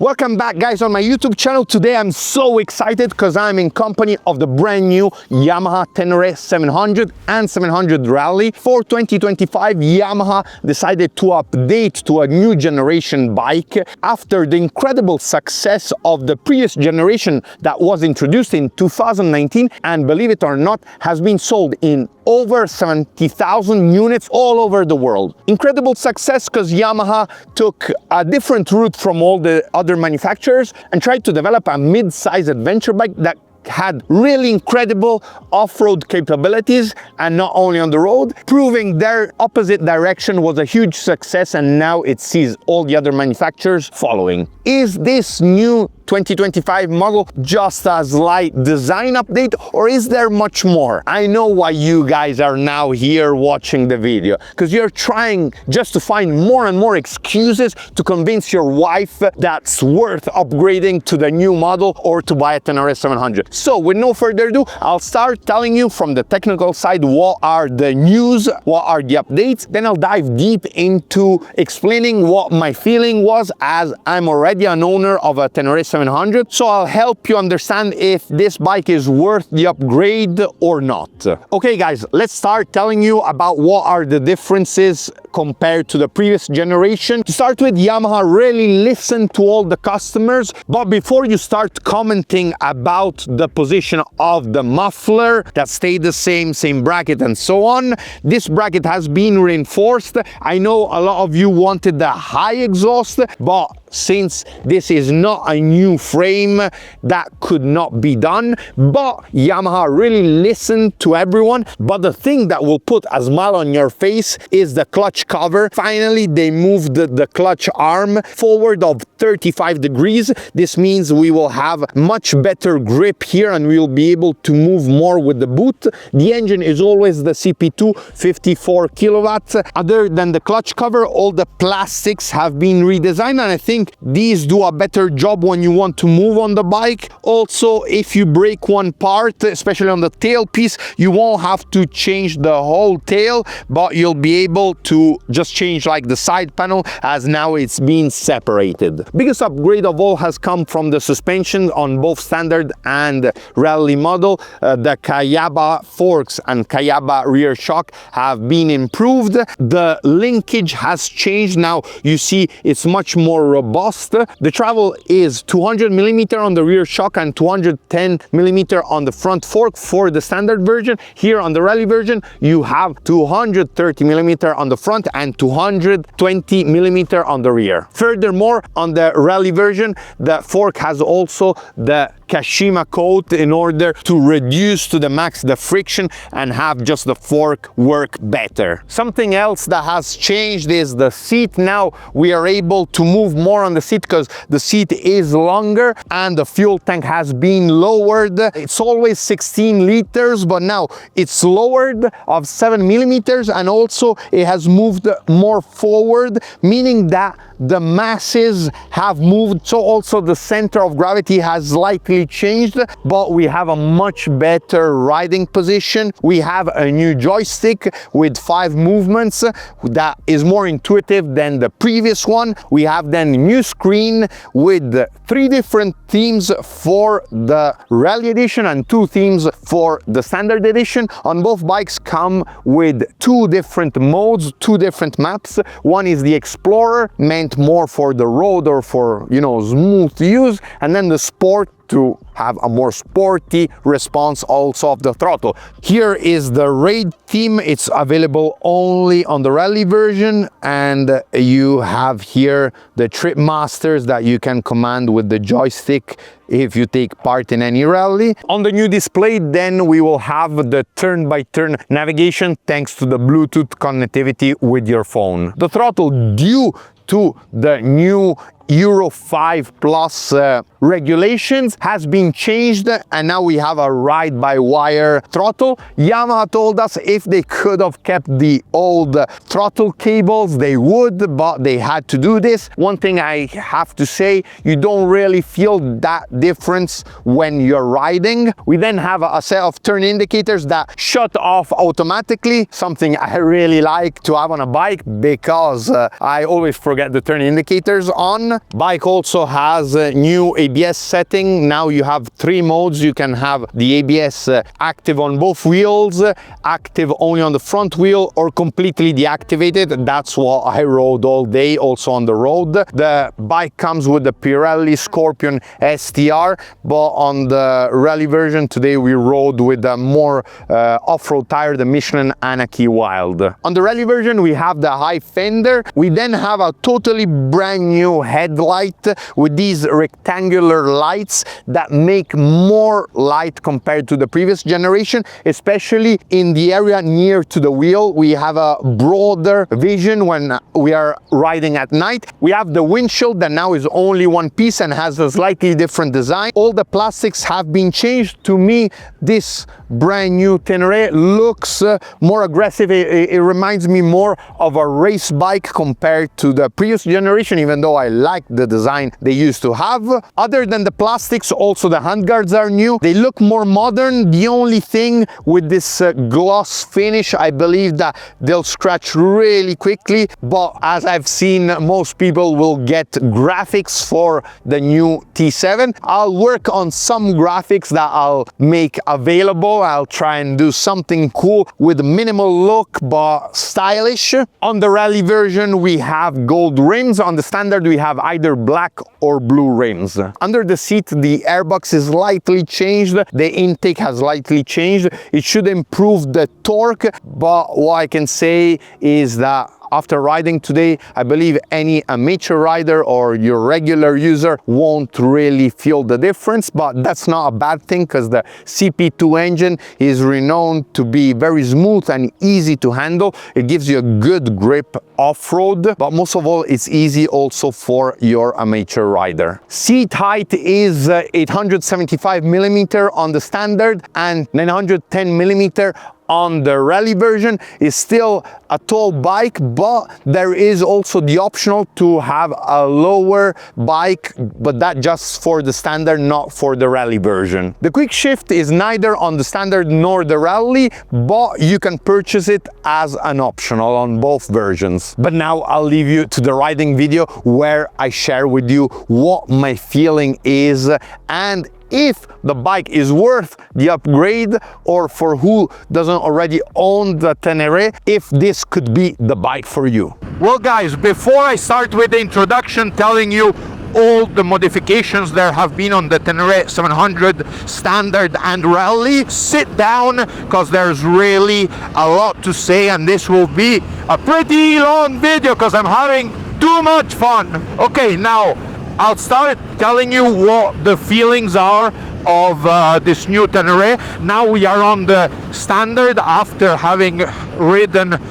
Welcome back, guys, on my YouTube channel. Today I'm so excited because I'm in company of the brand new Yamaha Tenere 700 and 700 Rally. For 2025, Yamaha decided to update to a new generation bike after the incredible success of the previous generation that was introduced in 2019, and believe it or not, has been sold in over 70,000 units all over the world. Incredible success because Yamaha took a different route from all the other manufacturers and tried to develop a mid-size adventure bike that had really incredible off-road capabilities, and not only on the road, proving their opposite direction was a huge success, and now it sees all the other manufacturers following. Is this new 2025 model just a slight design update, or is there much more? I know why you guys are now here watching the video, because you're trying just to find more and more excuses to convince your wife that's worth upgrading to the new model or to buy a Tenere 700. So with no further ado, I'll start telling you from the technical side what are the news, what are the updates, then I'll dive deep into explaining what my feeling was, as I'm already an owner of a Tenere 700, so I'll help you understand if this bike is worth the upgrade or not. Okay guys, let's start telling you about what are the differences compared to the previous generation. To start with, Yamaha really listened to all the customers, but before you start commenting about the position of the muffler that stayed the same bracket and so on, this bracket has been reinforced. I know a lot of you wanted the high exhaust, but since this is not a new frame, that could not be done. But Yamaha really listened to everyone. But the thing that will put a smile on your face is the clutch cover. Finally, they moved the clutch arm forward of 35 degrees. This means we will have much better grip here and we will be able to move more with the boot. The engine is always the CP2 54 kilowatts. Other than the clutch cover, all the plastics have been redesigned, and I think these do a better job when you want to move on the bike. Also, if you break one part, especially on the tailpiece, you won't have to change the whole tail, but you'll be able to just change like the side panel, as now it's been separated. Biggest upgrade of all has come from the suspension on both standard and rally model. The Kayaba forks and Kayaba rear shock have been improved. The linkage has changed. Now you see it's much more robust. The travel is 200 millimeter on the rear shock and 210 millimeter on the front fork for the standard version. Here on the rally version, you have 230 millimeter on the front and 220 millimeter on the rear. Furthermore, on the rally version, the fork has also the Kashima coat in order to reduce to the max the friction and have just the fork work better. Something else that has changed is the seat. Now we are able to move more on the seat because the seat is longer and the fuel tank has been lowered. It's always 16 liters, but now it's lowered of 7 millimeters, and also it has moved more forward, meaning that the masses have moved, so also the center of gravity has slightly changed, but we have a much better riding position. We have a new joystick with 5 movements that is more intuitive than the previous one. We have then a new screen with 3 different themes for the Rally Edition and 2 themes for the Standard Edition. On both bikes come with 2 different modes, 2 different maps. One is the Explorer, meant more for the road or for, you know, smooth use, and then the Sport to have a more sporty response also of the throttle. Here is the Raid theme. It's available only on the rally version, and you have here the Trip Masters that you can command with the joystick if you take part in any rally. On the new display, then we will have the turn-by-turn navigation thanks to the Bluetooth connectivity with your phone. The throttle, due to the new Euro 5 Plus regulations, has been changed, and now we have a ride-by-wire throttle. Yamaha told us if they could have kept the old throttle cables, they would, but they had to do this. One thing I have to say, you don't really feel that difference when you're riding. We then have a set of turn indicators that shut off automatically, something I really like to have on a bike because I always forget forget the turn indicators on. Bike also has a new ABS setting. Now you have 3 modes. You can have the ABS active on both wheels, active only on the front wheel, or completely deactivated. That's what I rode all day, also on the road. The bike comes with the Pirelli Scorpion STR, but on the rally version today we rode with a more off-road tire, the Michelin Anarchy Wild. On the rally version we have the high fender. We then have a totally brand new headlight with these rectangular lights that make more light compared to the previous generation, especially in the area near to the wheel. We have a broader vision when we are riding at night. We have the windshield that now is only one piece and has a slightly different design. All the plastics have been changed. To me, this brand new Tenere looks more aggressive. It reminds me more of a race bike compared to the previous generation, even though I like the design they used to have. Other than the plastics, also the handguards are new. They look more modern. The only thing with this gloss finish, I believe that they'll scratch really quickly, but as I've seen, most people will get graphics for the new T7. I'll work on some graphics that I'll make available. I'll try and do something cool with minimal look but stylish. On the rally version we have gold rims. On the standard we have either black or blue rims. Under the seat the airbox is slightly changed, the intake has slightly changed. It should improve the torque, but what I can say is that after riding today, I believe any amateur rider or your regular user won't really feel the difference, but that's not a bad thing because the CP2 engine is renowned to be very smooth and easy to handle. It gives you a good grip off-road, but most of all, it's easy also for your amateur rider. Seat height is 875 millimeter on the standard and 910 millimeter on the rally version. Is still a tall bike, but there is also the optional to have a lower bike, but that just for the standard, not for the rally version. The quick shift is neither on the standard nor the rally, but you can purchase it as an optional on both versions. But now I'll leave you to the riding video where I share with you what my feeling is and if the bike is worth the upgrade, or for who doesn't already own the Tenere, if this could be the bike for you. Well guys, before I start with the introduction telling you all the modifications there have been on the Tenere 700 standard and rally, sit down because there's really a lot to say and this will be a pretty long video because I'm having too much fun. Okay, now I'll start telling you what the feelings are of this new Tenere. Now we are on the standard after having ridden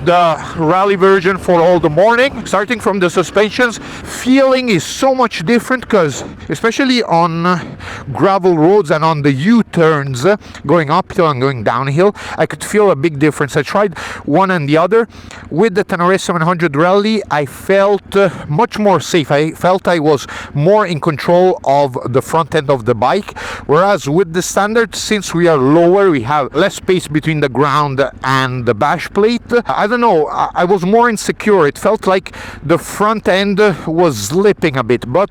the rally version for all the morning. Starting from the suspensions, feeling is so much different because especially on gravel roads and on the U-turns going uphill and going downhill, I could feel a big difference. I tried one and the other. With the Tenere 700 rally I felt much more safe. I felt I was more in control of the front end of the bike, whereas with the standard, since we are lower, we have less space between the ground and the bash plate. I don't know, I was more insecure. It felt like the front end was slipping a bit, but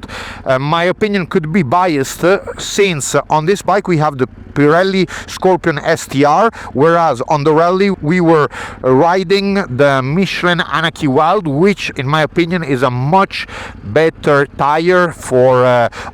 my opinion could be biased since on this bike we have the Pirelli Scorpion STR, whereas on the rally we were riding the Michelin Anarchy Wild, which in my opinion is a much better tire for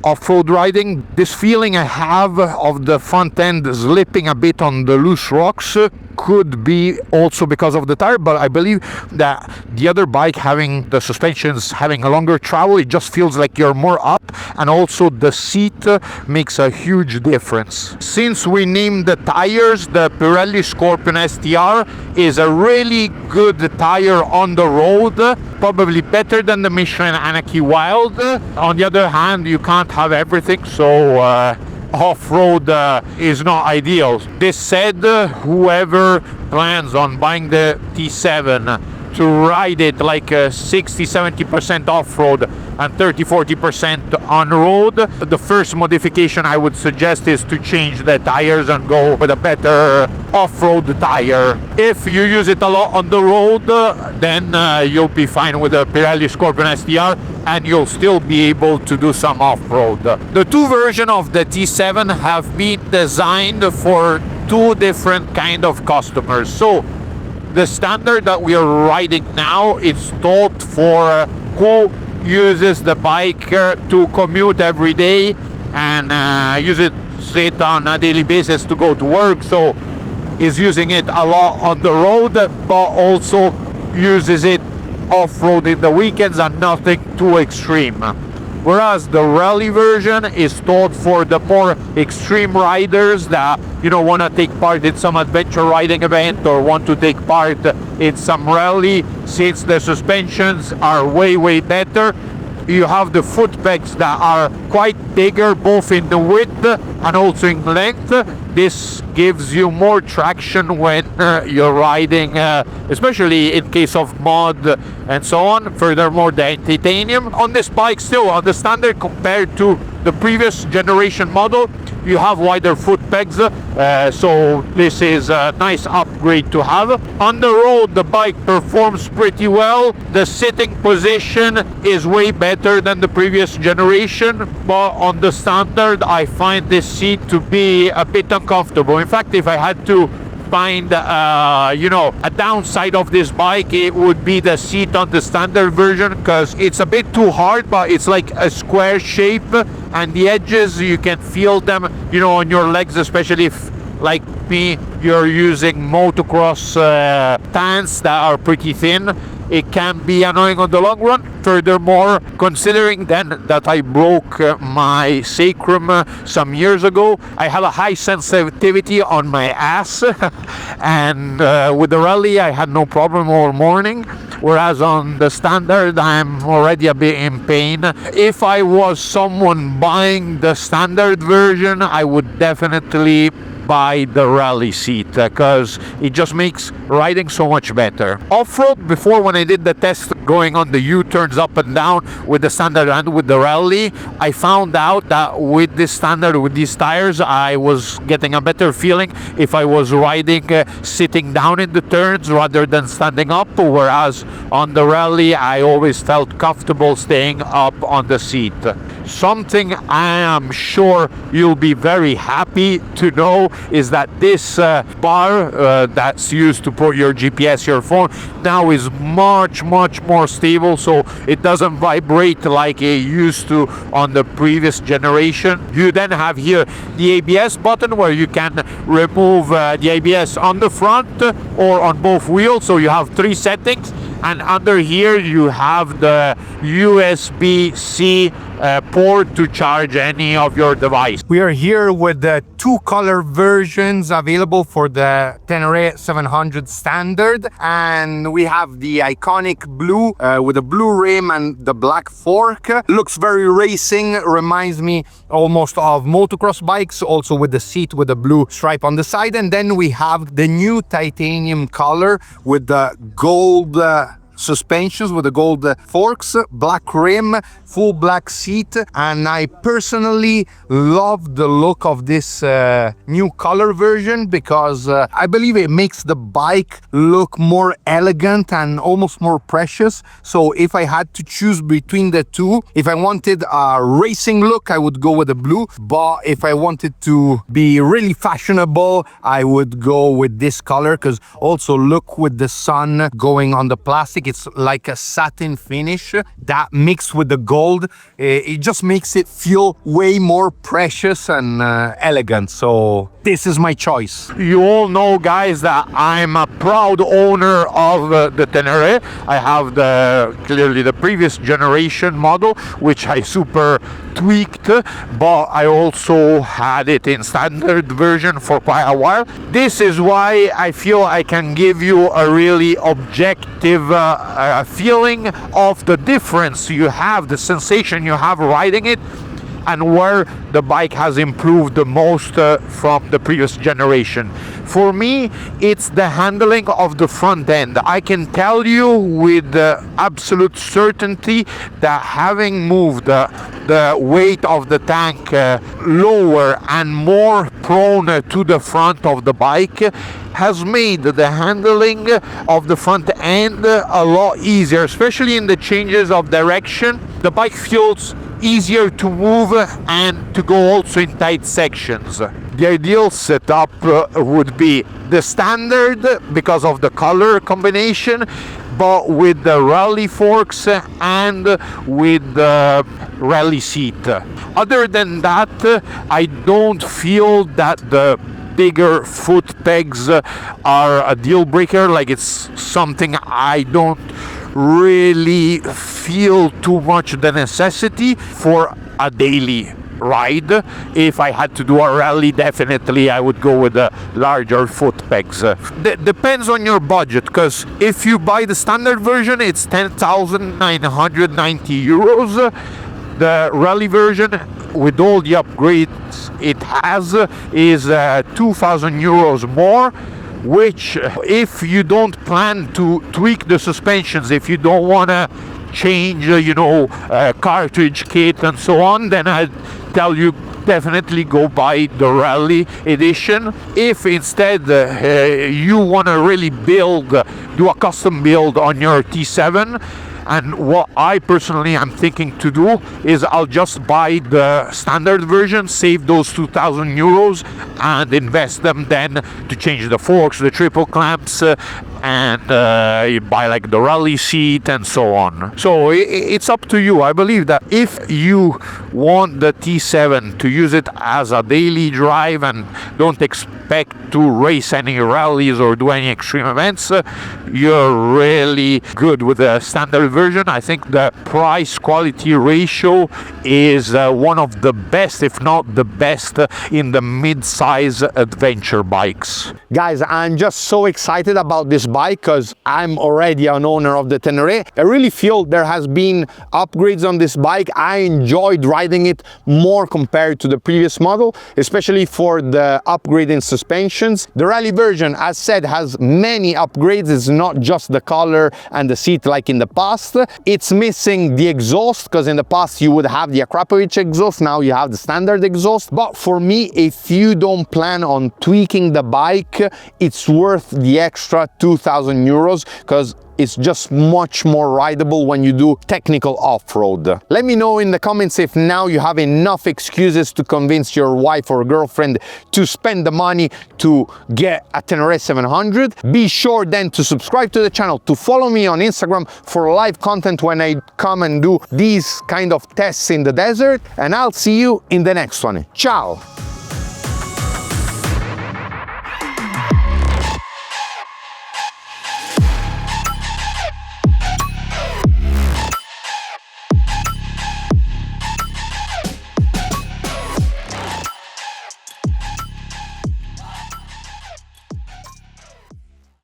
off-road riding. This feeling I have of the front end slipping a bit on the loose rocks could be also because of the tire, but I believe that the other bike, having the suspensions having a longer travel, it just feels like you're more up, and also the seat makes a huge difference. Since we named the tires, the Pirelli Scorpion STR is a really good tire on the road, probably better than the Michelin Anarchy Wild. On the other hand, you can't have everything, so off-road is not ideal. This said, whoever plans on buying the T7 to ride it like 60-70% off-road and 30-40% on road. The first modification I would suggest is to change the tires and go with a better off-road tire. If you use it a lot on the road, then you'll be fine with the Pirelli Scorpion STR, and you'll still be able to do some off-road. The two versions of the T7 have been designed for two different kind of customers. So the standard that we are riding now is thought for who uses the bike to commute every day and use it straight on a daily basis to go to work. So is using it a lot on the road, but also uses it off-road in the weekends and nothing too extreme. Whereas the rally version is thought for the more extreme riders that, you know, want to take part in some adventure riding event or want to take part in some rally. Since the suspensions are way better, you have the foot pegs that are quite bigger, both in the width and also in length. This gives you more traction when you're riding, especially in case of mud and so on. Furthermore, the titanium on this bike, still on the standard compared to the previous generation model, you have wider foot pegs, so this is a nice upgrade to have. On the road, the bike performs pretty well. The sitting position is way better than the previous generation, but on the standard I find this seat to be a bit uncomfortable. In fact, if I had to find you know, a downside of this bike, it would be the seat on the standard version, because it's a bit too hard, but it's like a square shape, and the edges, you can feel them, you know, on your legs, especially if, like me, you're using motocross pants that are pretty thin. It can be annoying on the long run. Furthermore, considering then that I broke my sacrum some years ago, I have a high sensitivity on my ass and with the rally I had no problem all morning, whereas on the standard I'm already a bit in pain. If I was someone buying the standard version, I would definitely buy the rally seat, because it just makes riding so much better. Off-road, before, when I did the test going on the U-turns up and down with the standard and with the rally, I found out that with this standard, with these tires, I was getting a better feeling if I was riding sitting down in the turns rather than standing up, whereas on the rally I always felt comfortable staying up on the seat. Something I am sure you'll be very happy to know is that this bar that's used to put your GPS, your phone, now is much more stable, so it doesn't vibrate like it used to on the previous generation. You then have here the ABS button, where you can remove the ABS on the front or on both wheels, so you have 3 settings. And under here you have the USB-C port to charge any of your device. We are here with the 2 color versions available for the Tenere 700 standard, and we have the iconic blue with a blue rim and the black fork. Looks very racing, reminds me almost of motocross bikes, also with the seat with the blue stripe on the side. And then we have the new titanium color with the gold suspensions, with the gold forks, black rim, full black seat. And I personally love the look of this new color version, because I believe it makes the bike look more elegant and almost more precious. So if I had to choose between the two, if I wanted a racing look, I would go with the blue, but if I wanted to be really fashionable, I would go with this color, because also look with the sun going on the plastic, it's like a satin finish that mixed with the gold, it just makes it feel way more precious and elegant. So this is my choice. You all know, guys, that I'm a proud owner of the Tenere. I have clearly the previous generation model, which I super tweaked, but I also had it in standard version for quite a while. This is why I feel I can give you a really objective feeling of the difference you have, the sensation you have riding it, and where the bike has improved the most from the previous generation. For me, it's the handling of the front end. I can tell you with absolute certainty that having moved the weight of the tank lower and more prone to the front of the bike has made the handling of the front end a lot easier, especially in the changes of direction. The bike feels easier to move and to go also in tight sections. The ideal setup would be the standard because of the color combination, but with the rally forks and with the rally seat. Other than that, I don't feel that the bigger foot pegs are a deal breaker. Like, it's something I don't really feel too much the necessity for a daily ride. If I had to do a rally, definitely I would go with the larger foot pegs. Depends on your budget, because if you buy the standard version, it's 10,990 euros. The rally version, with all the upgrades it has, is 2,000 euros more, which, if you don't plan to tweak the suspensions, if you don't want to change, cartridge kit and so on, then I'd tell you definitely go buy the rally edition. If instead you want to really do a custom build on your T7, and what I personally am thinking to do is I'll just buy the standard version, save those 2,000 euros, and invest them then to change the forks, the triple clamps, and you buy like the rally seat and so on. So it's up to you. I believe that if you want the T7 to use it as a daily drive and don't expect to race any rallies or do any extreme events, you're really good with the standard version. I think the price quality ratio is one of the best, if not the best, in the mid-size adventure bikes. Guys, I'm just so excited about this bike because I'm already an owner of the Tenere. I really feel there has been upgrades on this bike. I enjoyed riding it more compared to the previous model, especially for the upgrade in suspensions. The rally version, as said, has many upgrades. It's not just the color and the seat like in the past. It's missing the exhaust, because in the past you would have the Akrapovic exhaust, now you have the standard exhaust. But for me, if you don't plan on tweaking the bike, it's worth the extra 2,000 euros, because it's just much more rideable when you do technical off-road. Let me know in the comments if now you have enough excuses to convince your wife or girlfriend to spend the money to get a Tenere 700. Be sure then to subscribe to the channel, to follow me on Instagram for live content when I come and do these kind of tests in the desert, and I'll see you in the next one. Ciao!